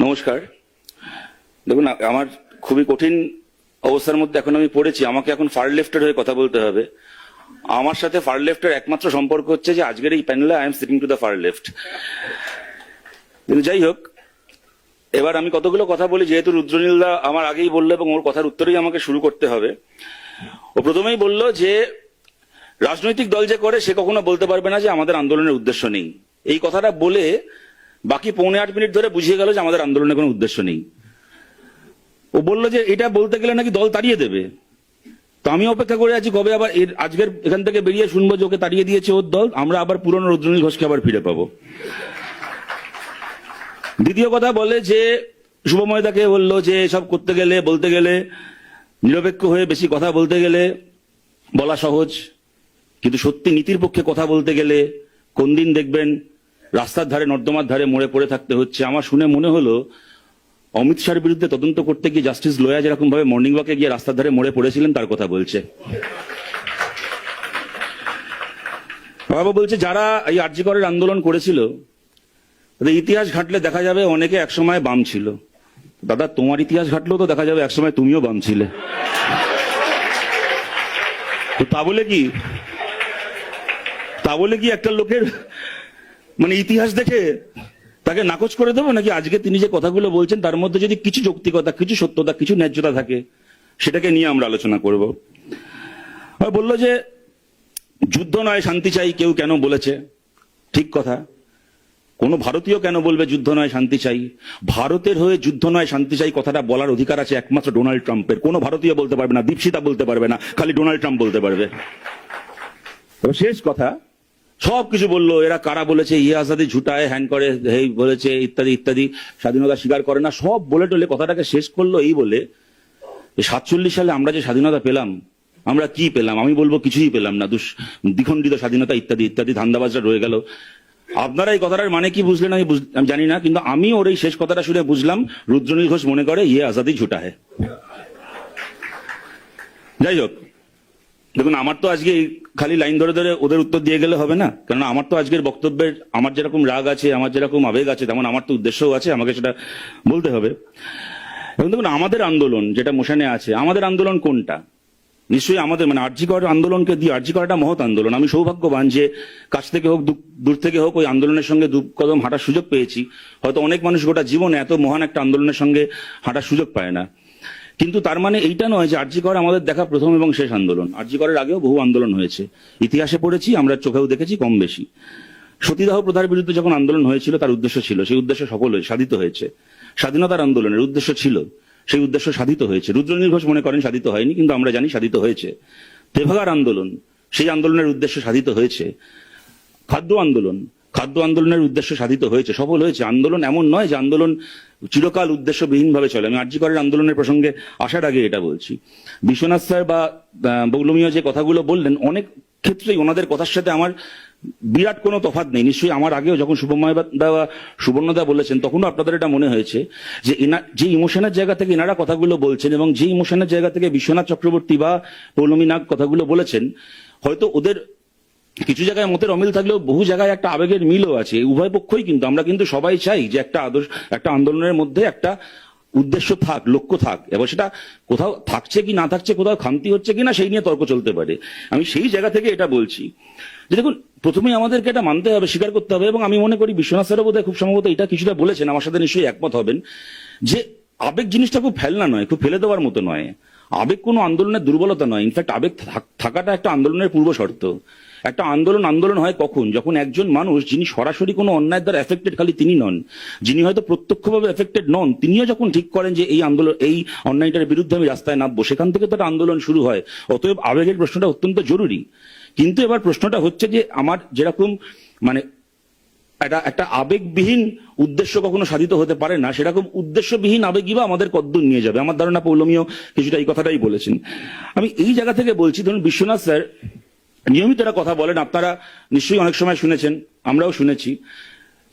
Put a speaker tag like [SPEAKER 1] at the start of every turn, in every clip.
[SPEAKER 1] নমস্কার। দেখুন, আমার খুবই কঠিন অবস্থার মধ্যে এখন আমি পড়েছি। আমাকে এখন ফার লেফটের হয়ে কথা বলতে হবে। আমার সাথে ফার লেফটের একমাত্র সম্পর্ক হচ্ছে যে আজকের এই প্যানেলে I am sitting to the far left. কিন্তু যাই হোক, এবার আমি কতগুলো কথা বলি, যেহেতু রুদ্রনীলদা আমার আগেই বললো এবং ওর কথার উত্তরেই আমাকে শুরু করতে হবে। ও প্রথমেই বলল যে রাজনৈতিক দল যে করে সে কখনো বলতে পারবে না যে আমাদের আন্দোলনের উদ্দেশ্য নেই। এই কথাটা বলে বাকি 7.5 মিনিট ধরে বুঝিয়ে গেল যে আমাদের আন্দোলনের কোনো উদ্দেশ্য নেই। ও বলল যে এটা বলতে গেলে নাকি দল তাড়িয়ে দেবে। তো আমি অপেক্ষা করে আছি কবে আবার আজকের এখান থেকে বেরিয়ে শুনবো যে ওকে তাড়িয়ে দিয়েছে ওর দল, আমরা আবার পুরনো রুদ্রনীল ঘোষকে আবার ফিরে পাবো। দ্বিতীয় কথা বলে যে শুভময়দাকে বললো যে সব করতে গেলে বলতে গেলে নিরপেক্ষ হয়ে বেশি কথা বলতে গেলে বলা সহজ, কিন্তু সত্যি নীতির পক্ষে কথা বলতে গেলে কোন দিন দেখবেন রাস্তার ধারে নর্দমার ধারে মরে পড়ে থাকতে হচ্ছে। আমার শুনে মনে হলো অমিত শাহর বিরুদ্ধে তদন্ত করতে গিয়ে জাস্টিস লোয়া যেরকম ভাবে মর্নিং ওয়াকে গিয়ে রাস্তার ধারে মরে পড়েছিলেন তার কথা বলছে। বাবা বলছে যারা এই আরজি করের আন্দোলন করেছিল তাদের ইতিহাস ঘাটলে দেখা যাবে অনেকে একসময় বাম ছিল। দাদা, তোমার ইতিহাস ঘাটলেও তো দেখা যাবে একসময় তুমিও বাম ছিলে। তো তা বলে কি একটা লোকের মানে ইতিহাস দেখে তাকে নাকচ করে দেবো নাকি? আজকে তিনি যে কথাগুলো বলছেন তার মধ্যে যদি কিছু যৌক্তিকতা, কিছু সত্যতা, কিছু ন্যায্যতা থাকে সেটাকে নিয়ে আমরা আলোচনা করব। বললো যে যুদ্ধ নয় শান্তি চাই, কেউ কেন বলেছে? ঠিক কথা। কোন ভারতীয় কেন বলবে যুদ্ধ নয় শান্তি চাই? ভারতের হয়ে যুদ্ধ নয় শান্তি চাই কথাটা বলার অধিকার আছে একমাত্র ডোনাল্ড ট্রাম্পের। কোনো ভারতীয় বলতে পারবে না, দীপশিতা বলতে পারবে না, খালি ডোনাল্ড ট্রাম্প বলতে পারবে। শেষ কথা, সবকিছু বললো এরা কারা বলেছে, ইয়ে আজাদি ঝুটায়, হ্যান করে, এই বলেছে ইত্যাদি ইত্যাদি, স্বাধীনতা স্বীকার করে না, সব বলে টলে কথাটাকে শেষ করলো এই বলে 47 সালে আমরা যে স্বাধীনতা পেলাম, আমরা কি পেলাম? আমি বলবো কিছুই পেলাম না, দ্বিখণ্ডিত স্বাধীনতা ইত্যাদি ইত্যাদি ধান্দাবাজরা রয়ে গেল। আপনারা এই কথাটার মানে কি বুঝলেন আমি জানি না, কিন্তু আমি ওর এই শেষ কথাটা শুনে বুঝলাম রুদ্রনীল ঘোষ মনে করে ইয়ে আজাদি ঝুটা হ্যায়। যাই হোক, দেখুন, আমার তো আজকে খালি লাইন ধরে ধরে ওদের উত্তর দিয়ে গেলে হবে না, কারণ আমার তো আজকের বক্তব্যের আমার যেরকম রাগ আছে, আমার যেরকম আবেগ আছে, তেমন আমার তো উদ্দেশ্যও আছে, আমাকে সেটা বলতে হবে। এবং দেখুন, আমাদের আন্দোলন যেটা মোশনে আছে, আমাদের আন্দোলন কোনটা? নিশ্চয়ই আমাদের মানে আরজি কর আন্দোলনকে দিয়ে, আরজি করাটা মহৎ আন্দোলন। আমি সৌভাগ্যবান যে কাছ থেকে হোক দূর থেকে হোক ওই আন্দোলনের সঙ্গে দু কদম হাঁটার সুযোগ পেয়েছি। হয়তো অনেক মানুষ গোটা জীবনে এত মহান একটা আন্দোলনের সঙ্গে হাঁটার সুযোগ পায় না। কিন্তু তার মানে এইটা নয় যে আরজি কর আমাদের দেখা প্রথম এবং শেষ আন্দোলন। আরজি করের আগেও বহু আন্দোলন হয়েছে, ইতিহাসে পড়েছি, আমরা চোখেও দেখেছি কম বেশি। সতীদাহ প্রথার বিরুদ্ধে যখন আন্দোলন হয়েছিল তার উদ্দেশ্য ছিল, সেই উদ্দেশ্য সফল হয়ে সাধিত হয়েছে। স্বাধীনতার আন্দোলনের উদ্দেশ্য ছিল, সেই উদ্দেশ্য সাধিত হয়েছে। রুদ্রনীল ঘোষ মনে করেন সাধিত হয়নি, কিন্তু আমরা জানি সাধিত হয়েছে। তেভাগার আন্দোলন, সেই আন্দোলনের উদ্দেশ্য সাধিত হয়েছে। খাদ্য আন্দোলনের উদ্দেশ্য সাধিত হয়েছে, সফল হয়েছে। আন্দোলন এমন নয় যে আন্দোলন চিরকাল উদ্দেশ্যবিহীন ভাবে চলে। আমি আরজি করের আন্দোলনের প্রসঙ্গে আসার আগে এটা বলছি, বিশ্বনাথ স্যার বা বৌলমীয় যে কথাগুলো বললেন, অনেক ক্ষেত্রেই ওনাদের কথার সাথে আমার বিরাট কোনো তফাৎ নেই। নিশ্চয়ই আমার আগেও যখন শুভময়দা বা সুবর্ণদা বলেছেন তখনও আপনাদের এটা মনে হয়েছে যে যে ইমোশনের জায়গা থেকে এনারা কথাগুলো বলছেন এবং যে ইমোশনের জায়গা থেকে বিশ্বনাথ চক্রবর্তী বা পৌলমী নাগ কথাগুলো বলেছেন, হয়তো ওদের কিছু জায়গায় মতের অমিল থাকলেও বহু জায়গায় একটা আবেগের মিলও আছে। উভয় পক্ষই কিন্তু, আমরা কিন্তু সবাই চাই যে একটা আন্দোলনের মধ্যে একটা উদ্দেশ্য থাক, লক্ষ্য থাক, এবং সেটা কোথাও থাকছে কি না থাকছে, কোথাও খামতি হচ্ছে কিনা সেই নিয়ে তর্ক চলতে পারে। আমি সেই জায়গা থেকে এটা বলছি যে দেখুন, প্রথমেই আমাদেরকে এটা মানতে হবে, স্বীকার করতে হবে, এবং আমি মনে করি বিশ্বনাথ স্যারও বোধহয় খুব সম্ভবত এটা কিছুটা বলেছেন, আমার সাথে নিশ্চয়ই একমত হবেন, যে আবেগ জিনিসটা খুব ফেলনা নয়, খুব ফেলে দেওয়ার মতো নয়। আবেগ কোনো আন্দোলনের দুর্বলতা নয়, ইনফ্যাক্ট আবেগ থাকাটা একটা আন্দোলনের পূর্ব শর্ত। একটা আন্দোলন হয় কখন? যখন একজন মানুষ যিনি সরাসরি কোনো অন্যায় দ্বারা এফেক্টেড, খালি তিনি নন, যিনি হয়তো প্রত্যক্ষভাবে এফেক্টেড নন, তিনিও যখন ঠিক করেন যে এই আন্দোলন, এই অন্যায়টার বিরুদ্ধে আমি রাস্তায় নামবো, সেখান থেকে তো একটা আন্দোলন শুরু হয়। অতএব আবেগের প্রশ্নটা অত্যন্ত জরুরি। কিন্তু এবার প্রশ্নটা হচ্ছে যে আমার যেরকম মানে একটা আবেগবিহীন উদ্দেশ্য কখনো সাধিত হতে পারে না, সেরকম উদ্দেশ্যবিহীন আবেগই বা আমাদের কদ্দূর নিয়ে যাবে। আমার ধারণা পৌলমীও কিছুটা এই কথাটাই বলেছেন। আমি এই জায়গা থেকে বলছি, ধরুন বিশ্বনাথ স্যার নিয়মিত একটা কথা বলেন, আপনারা নিশ্চয়ই অনেক সময় শুনেছেন, আমরাও শুনেছি,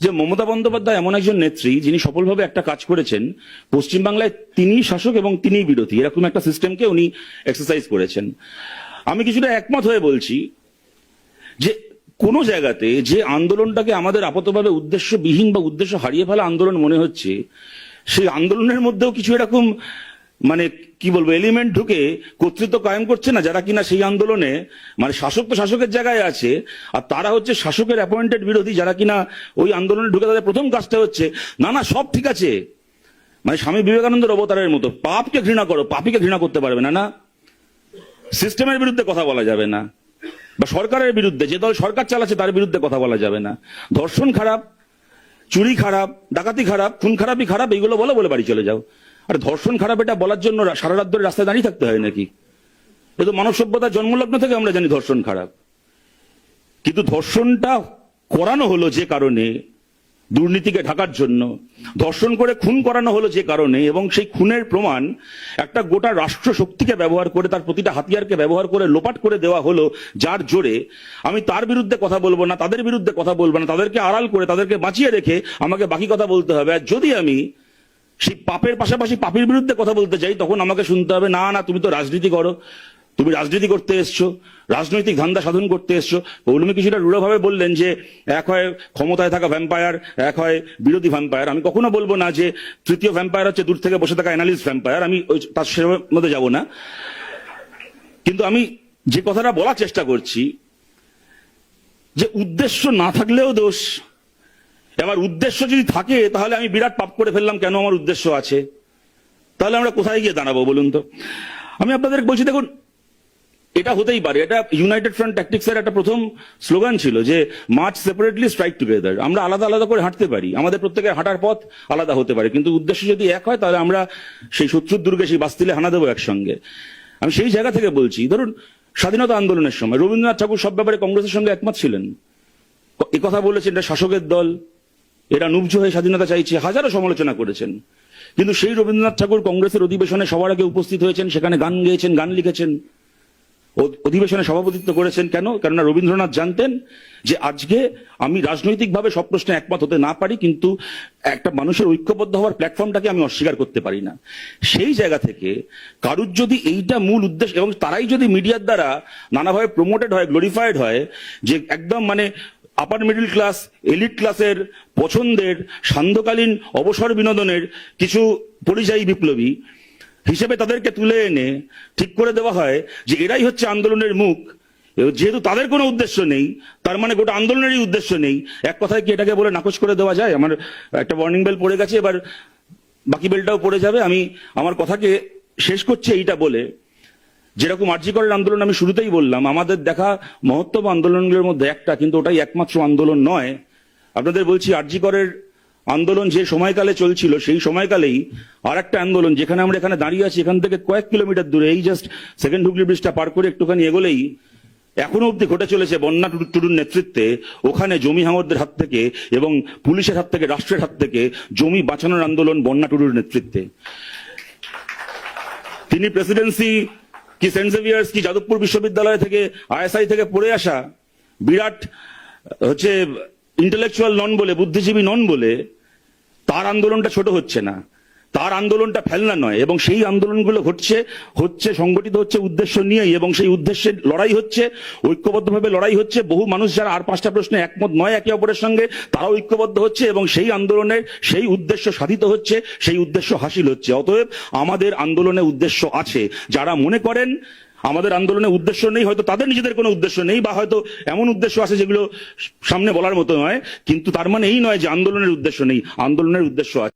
[SPEAKER 1] যে মমতা বন্দ্যোপাধ্যায় এমন একজন নেত্রী যিনি সফলভাবে একটা কাজ করেছেন, পশ্চিমবাংলায় তিনিই শাসক এবং তিনিই বিরোধী, এরকম একটা সিস্টেমকে উনি এক্সারসাইজ করেছেন। আমি কিছুটা একমত হয়ে বলছি যে কোনো জায়গাতে যে আন্দোলনটাকে আমাদের আপাতভাবে উদ্দেশ্যবিহীন বা উদ্দেশ্য হারিয়ে ফেলা আন্দোলন মনে হচ্ছে, সেই আন্দোলনের মধ্যেও কিছু এরকম মানে কি বলবো এলিমেন্ট ঢুকে কর্তৃত্ব কায়েম করছে না, যারা কিনা সেই আন্দোলনে মানে শাসক তো শাসকের জায়গায় আছে, আর তারা হচ্ছে শাসকের অ্যাপয়েন্টেড বিরোধী, যারা কিনা ওই আন্দোলনে ঢুকে তাদের প্রথম কাজটা হচ্ছে না না সব ঠিক আছে, মানে স্বামী বিবেকানন্দের অবতারের মতো পাপকে ঘৃণা করো, পাপীকে ঘৃণা করতে পারবে না, না সিস্টেমের বিরুদ্ধে কথা বলা যাবে না, বা সরকারের বিরুদ্ধে, যে দল সরকার চালাচ্ছে তার বিরুদ্ধে কথা বলা যাবে না, ধর্ষণ খারাপ, চুরি খারাপ, ডাকাতি খারাপ, খুন খারাপই খারাপ, এইগুলো বলে বলে বাড়ি চলে যাও। আর ধর্ষণ খারাপ এটা বলার জন্য সারা রাত ধরে রাস্তায় দাঁড়িয়ে থাকতে হয় নাকি? এ তো মানব সভ্যতার জন্মলগ্ন থেকে আমরা জানি ধর্ষণ খারাপ, কিন্তু ধর্ষণটা করানো হলো যে কারণে, দুর্নীতিকে ঢাকার জন্য, ধর্ষণ করে খুন করানো হলো যে কারণে, এবং সেই খুনের প্রমাণ একটা গোটা রাষ্ট্র শক্তিকে ব্যবহার করে, তার প্রতিটা হাতিয়ারকে ব্যবহার করে লোপাট করে দেওয়া হলো, যার জোরে আমি তার বিরুদ্ধে কথা বলবো না, তাদের বিরুদ্ধে কথা বলবো না, তাদেরকে আড়াল করে তাদেরকে বাঁচিয়ে রেখে আমাকে বাকি কথা বলতে হবে। আর যদি আমি সেই পাপের পাশাপাশি পাপের বিরুদ্ধে কথা বলতে চাই, তখন আমাকে শুনতে হবে না না তুমি তো রাজনীতি করো, তুমি রাজনীতি করতে এসছো, রাজনৈতিক ধান্দা সাধন করতে এসছো। পৌলমী কিছুটা রূঢ়ভাবে বললেন যে এক হয় ক্ষমতায় থাকা ভ্যাম্পায়ার, এক হয় বিরোধী ভ্যাম্পায়ার। আমি কখনো বলবো না যে তৃতীয় ভ্যাম্পায়ার হচ্ছে দূর থেকে বসে থাকা অ্যানালিস্ট ভ্যাম্পায়ার, আমি তার সে মধ্যে যাব না। কিন্তু আমি যে কথাটা বলার চেষ্টা করছি যে উদ্দেশ্য না থাকলেও দোষ, এবার উদ্দেশ্য যদি থাকে তাহলে আমি বিরাট পাপ করে ফেললাম, কেন আমার উদ্দেশ্য আছে, তাহলে আমরা কোথায় গিয়ে দাঁড়াবো বলুন তো? আমি আপনাদের বলছি, দেখুন এটা হতেই পারে, এটা ইউনাইটেড ফ্রন্ট ট্যাকটিক্সের একটা প্রথম স্লোগান ছিল যে মার্চ সেপারেটলি স্ট্রাইক টুগেদার। আমরা আলাদা আলাদা করে হাঁটতে পারি, আমাদের প্রত্যেকের হাঁটার পথ আলাদা হতে পারে, কিন্তু উদ্দেশ্য যদি এক হয় তাহলে আমরা সেই শত্রুর দুর্গে, সেই বাস্তিলে হানা দেবো একসঙ্গে। আমি সেই জায়গা থেকে বলছি, ধরুন স্বাধীনতা আন্দোলনের সময় রবীন্দ্রনাথ ঠাকুর সব ব্যাপারে কংগ্রেসের সঙ্গে একমত ছিলেন, কথা বলেছেন এটা শাসকের দল, এরা নুবজ হয়ে স্বাধীনতা চাইছে, হাজারো সমালোচনা করেছেন। কিন্তু সেই রবীন্দ্রনাথ ঠাকুর কংগ্রেসের অধিবেশনে সবার আগে উপস্থিত হয়েছেন, সেখানে গান গেয়েছেন, গান লিখেছেন, অধিবেশনে সভাপতিত্ব করেছেন। কেন? কেননা রবীন্দ্রনাথ জানতেন যে আজকে আমি রাজনৈতিকভাবে সব প্রশ্নে একমত হতে না পারি, কিন্তু একটা মানুষের ঐক্যবদ্ধ হওয়ার প্ল্যাটফর্মটাকে আমি অস্বীকার করতে পারি না। সেই জায়গা থেকে কারুর যদি এইটা মূল উদ্দেশ্য, এবং তারাই যদি মিডিয়ার দ্বারা নানাভাবে প্রমোটেড হয়, গ্লোরিফাইড হয়, যে একদম মানে আপার মিডল ক্লাস, এলিট ক্লাসের পছন্দের সান্ধ্যকালীন অবসর বিনোদনের কিছু পরিযায়ী বিপ্লবী হিসেবে তাদেরকে তুলে এনে ঠিক করে দেওয়া হয় যে এরাই হচ্ছে আন্দোলনের মুখ, যেহেতু তাদের কোনো উদ্দেশ্য নেই তার মানে গোটা আন্দোলনেরই উদ্দেশ্য নেই। এক কথায় কি এটাকে বলে নাকচ করে দেওয়া যায়? আমার একটা ওয়ার্নিং বেল পড়ে গেছে, এবার বাকি বেলটাও পড়ে যাবে। আমি আমার কথাকে শেষ করছি এইটা বলে, যেরকম আরজি করের আন্দোলন আমি শুরুতেই বললাম, আমাদের দেখা মহত্তম আন্দোলনগুলোর মধ্যে একটা, কিন্তু ওটাই একমাত্র আন্দোলন নয়। আপনাদের বলছি, আরজি করের আন্দোলন যে সময়কালে চলছিল, সেই সময়কালেই আর একটা আন্দোলন, যেখানে আমরা এখানে দাঁড়িয়ে আছি, এখান থেকে কয়েক কিলোমিটার দূরে, এই জাস্ট সেকেন্ড হুগলি ব্রিজটা পার করে একটুখানি এগোলেই এখনো অব্দি ঘটে চলেছে বন্যা টুডুর নেতৃত্বে। ওখানে জমি হাঙরদের হাত থেকে এবং পুলিশের হাত থেকে, রাষ্ট্রের হাত থেকে জমি বাঁচানোর আন্দোলন বন্যা টুডুর নেতৃত্বে। তিনি প্রেসিডেন্সি কি সেন্ট জেভিয়ার্স কি যাদবপুর বিশ্ববিদ্যালয় থেকে, আইএসআই থেকে পড়ে আসা, বিরাট হচ্ছে ইন্টেলেকচুয়াল নন বলে, বুদ্ধিজীবী নন বলে তার আন্দোলনটা ছোট হচ্ছে না, তার আন্দোলনটা ফেলনা নয়। এবং সেই আন্দোলনগুলো হচ্ছে সংগঠিত হচ্ছে উদ্দেশ্য নিয়েই, এবং সেই উদ্দেশ্যের লড়াই হচ্ছে, ঐক্যবদ্ধভাবে লড়াই হচ্ছে। বহু মানুষ যারা আর পাঁচটা প্রশ্নে একমত নয় একে অপরের সঙ্গে, তারাও ঐক্যবদ্ধ হচ্ছে, এবং সেই আন্দোলনের সেই উদ্দেশ্য সাধিত হচ্ছে, সেই উদ্দেশ্য হাসিল হচ্ছে। অতএব আমাদের আন্দোলনে উদ্দেশ্য আছে। যারা মনে করেন আমাদের আন্দোলনে উদ্দেশ্য নেই, হয়তো তাদের নিজেদের কোনো উদ্দেশ্য নেই, বা হয়তো এমন উদ্দেশ্য আছে যেগুলো সামনে বলার মতো নয়, কিন্তু তার মানে এই নয় যে আন্দোলনের উদ্দেশ্য নেই, আন্দোলনের উদ্দেশ্য আছে।